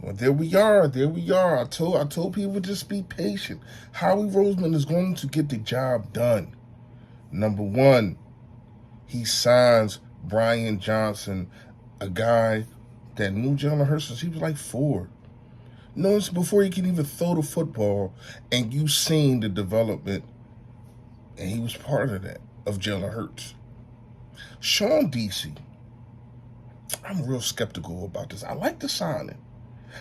Well, there we are. There we are. I told people just be patient. Howie Roseman is going to get the job done. Number one, he signs Brian Johnson, a guy that knew Jalen Hurts since he was like 4. No, it's before he can even throw the football, and you seen the development, and he was part of that, of Jalen Hurts. Sean DC, I'm real skeptical about this. I like the signing,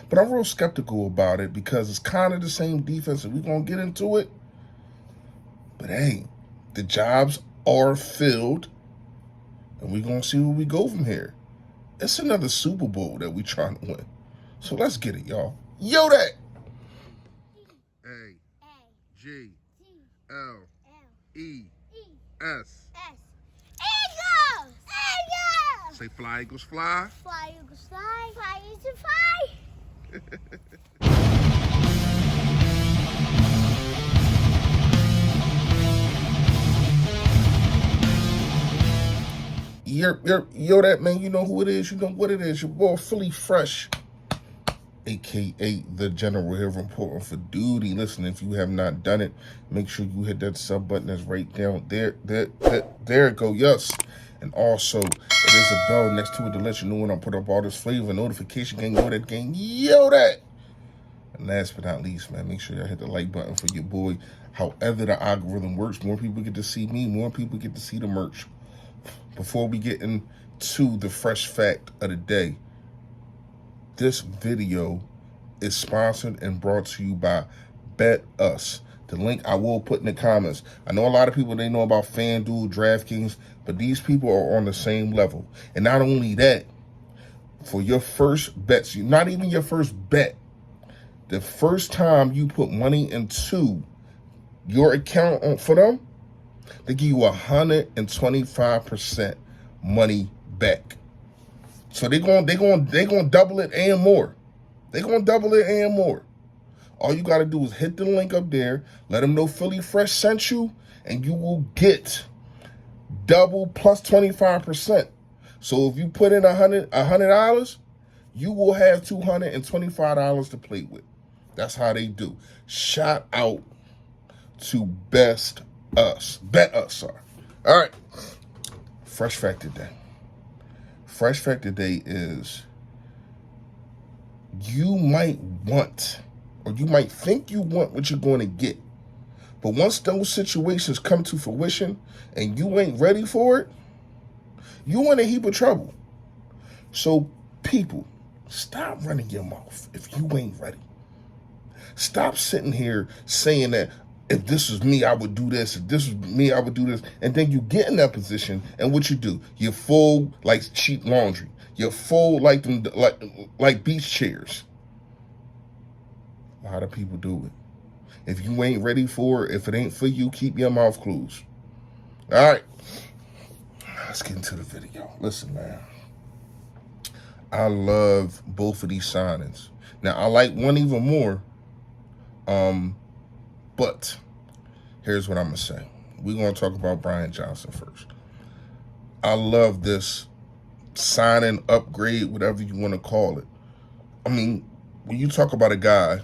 but I'm real skeptical about it because it's kind of the same defense, and we're going to get into it. But hey, the jobs are filled, and we're going to see where we go from here. It's another Super Bowl that we're trying to win. So let's get it, y'all. Yo, that. A-G-L-E-S. Eagles! Eagles! Say fly, Eagles, fly. Fly, Eagles, fly. Fly, Eagles, fly. Yo, that man, you know who it is. You know what it is. Your boy, Philly Fresh, a.k.a. the General here reporting for duty. Listen, if you have not done it, make sure you hit that sub button that's right down there. There it go, yes. And also, there's a bell next to it to let you know when I put up all this flavor notification gang. Yo, that gang. Yo, that. And last but not least, man, make sure y'all hit the like button for your boy. However the algorithm works, more people get to see me, more people get to see the merch. Before we get into the fresh fact of the day, this video is sponsored and brought to you by Betus. The link I will put in the comments. I know a lot of people, they know about FanDuel, DraftKings, but these people are on the same level. And not only that, for your first bets, not even your first bet, the first time you put money into your account for them, they give you 125% money back. So they're going to double it and more. They're going to double it and more. All you got to do is hit the link up there, let them know Philly Fresh sent you, and you will get double plus 25%. So if you put in $100, you will have $225 to play with. That's how they do. Shout out to Bet Us, sorry. All right. Fresh fact today. Fresh fact today is you might want, or you might think you want what you're going to get. But once those situations come to fruition and you ain't ready for it, you in a heap of trouble. So people, stop running your mouth if you ain't ready. Stop sitting here saying that if this was me, I would do this. If this was me, I would do this. And then you get in that position, and what you do? You fold like cheap laundry. You fold like them, like beach chairs. A lot of people do it. If you ain't ready for it, if it ain't for you, keep your mouth closed. All right. Let's get into the video. Listen, man. I love both of these signings. Now, I like one even more. But here's what I'm going to say. We're going to talk about Brian Johnson first. I love this signing, upgrade, whatever you want to call it. I mean, when you talk about a guy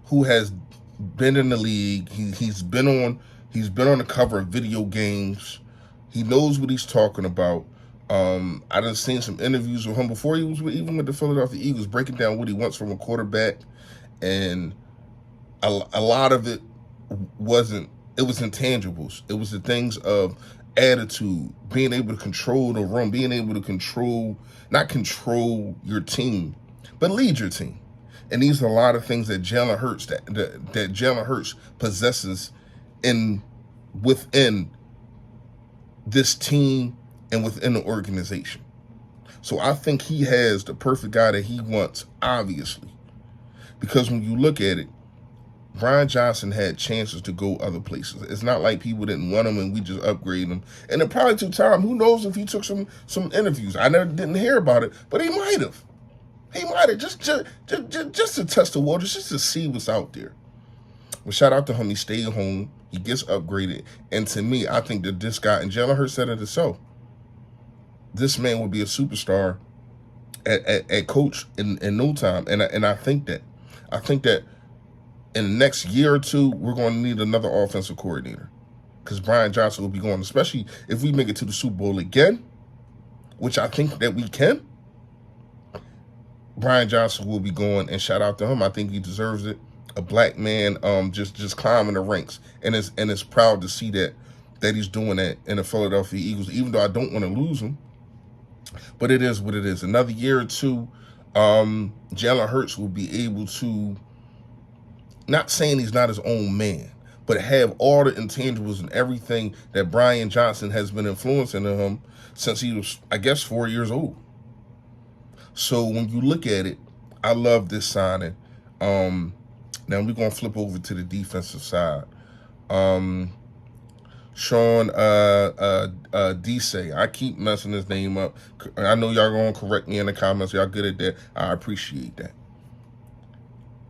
who has been in the league, he's been on the cover of video games. He knows what he's talking about. I done seen some interviews with him before he was even with the Philadelphia Eagles, breaking down what he wants from a quarterback, and a lot of it was intangibles. It was the things of attitude, being able to control the room, being able to not control your team, but lead your team. And these are a lot of things that Jalen Hurts that Jalen Hurts possesses within this team and within the organization. So I think he has the perfect guy that he wants, obviously. Because when you look at it, Brian Johnson had chances to go other places. It's not like people didn't want him and we just upgraded him. And it probably took time. Who knows if he took some interviews? I didn't hear about it, but he might have. He might have just to test the waters, just to see what's out there. Well, shout out to him. He stayed home. He gets upgraded. And to me, I think that this guy, and Jalen Hurts said it himself, this man would be a superstar at coach in no time. And I think that in the next year or two, we're going to need another offensive coordinator, because Brian Johnson will be going, especially if we make it to the Super Bowl again, which I think that we can. Brian Johnson will be going, and shout out to him. I think he deserves it. A black man, just climbing the ranks, and is proud to see that he's doing that in the Philadelphia Eagles. Even though I don't want to lose him, but it is what it is. Another year or two, Jalen Hurts will be able to, not saying he's not his own man, but have all the intangibles and everything that Brian Johnson has been influencing him since he was, I guess, 4 years old. So when you look at it, I love this signing. Now we're going to flip over to the defensive side. Sean Desai. I keep messing his name up. I know y'all going to correct me in the comments. Y'all good at that. I appreciate that.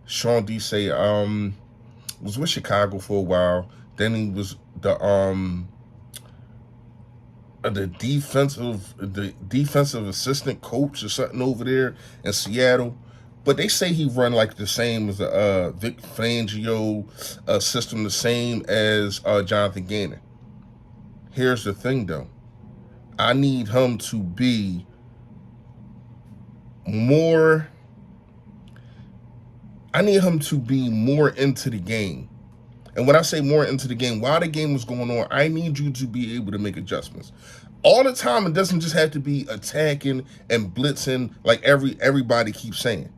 Sean Desai was with Chicago for a while. Then he was the defensive assistant coach or something over there in Seattle. But they say he run like the same as Vic Fangio system, the same as Jonathan Gannon. Here's the thing, though. I need him to be more. I need him to be more into the game. And when I say more into the game, while the game is going on, I need you to be able to make adjustments. All the time, it doesn't just have to be attacking and blitzing like everybody keeps saying.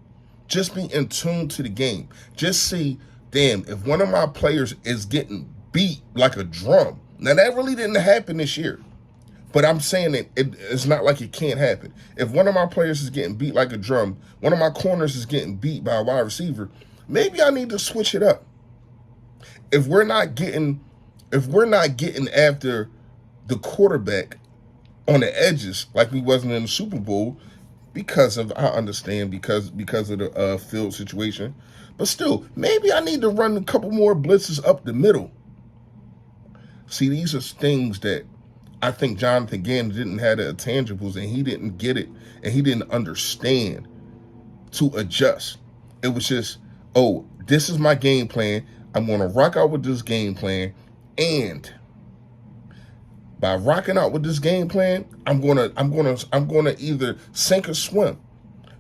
Just be in tune to the game. Just see, damn, if one of my players is getting beat like a drum. Now, that really didn't happen this year. But I'm saying that it's not like it can't happen. If one of my players is getting beat like a drum, one of my corners is getting beat by a wide receiver, maybe I need to switch it up. If we're not getting after the quarterback on the edges like we wasn't in the Super Bowl, because of of the field situation, but still, maybe I need to run a couple more blitzes up the middle. See, these are things that I think Jonathan Gannon didn't have the intangibles, and he didn't get it, and he didn't understand to adjust. It was just, oh, this is my game plan. I'm going to rock out with this game plan, and by rocking out with this game plan, I'm gonna either sink or swim.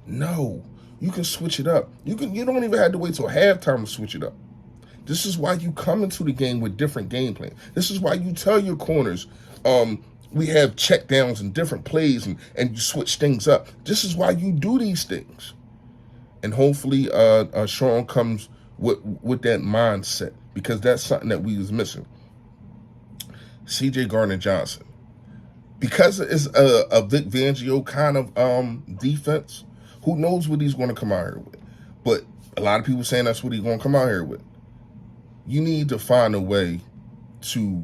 No, you can switch it up. You don't even have to wait till halftime to switch it up. This is why you come into the game with different game plans. This is why you tell your corners, we have check downs and different plays, and you switch things up. This is why you do these things. And hopefully Sean comes with that mindset, because that's something that we was missing. CJ Gardner-Johnson. Because it's a Vic Fangio kind of defense, who knows what he's going to come out here with. But a lot of people saying that's what he's going to come out here with. You need to find a way to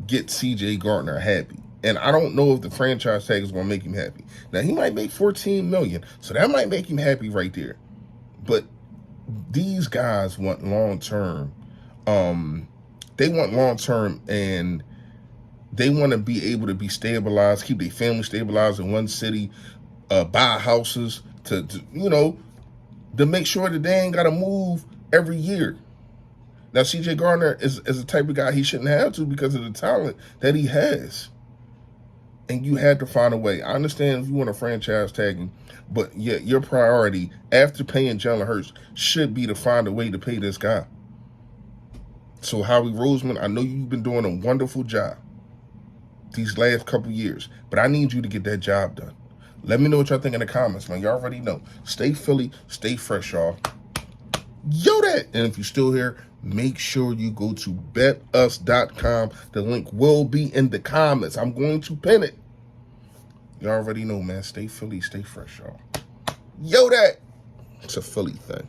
get CJ Gardner happy. And I don't know if the franchise tag is going to make him happy. Now, he might make $14 million, so that might make him happy right there. But these guys want long-term. They want long-term, and they want to be able to be stabilized, keep their family stabilized in one city, buy houses to make sure that they ain't got to move every year. Now, CJ Gardner is the type of guy he shouldn't have to, because of the talent that he has. And you had to find a way. I understand if you want to franchise tag him, but your priority after paying Jalen Hurts should be to find a way to pay this guy. So, Howie Roseman, I know you've been doing a wonderful job these last couple years, but I need you to get that job done. Let me know what y'all think in the comments, man. Y'all already know. Stay Philly, stay fresh, y'all. Yo, that. And if you're still here, make sure you go to betus.com. The link will be in the comments. I'm going to pin it. Y'all already know, man. Stay Philly, stay fresh, y'all. Yo, that. It's a Philly thing.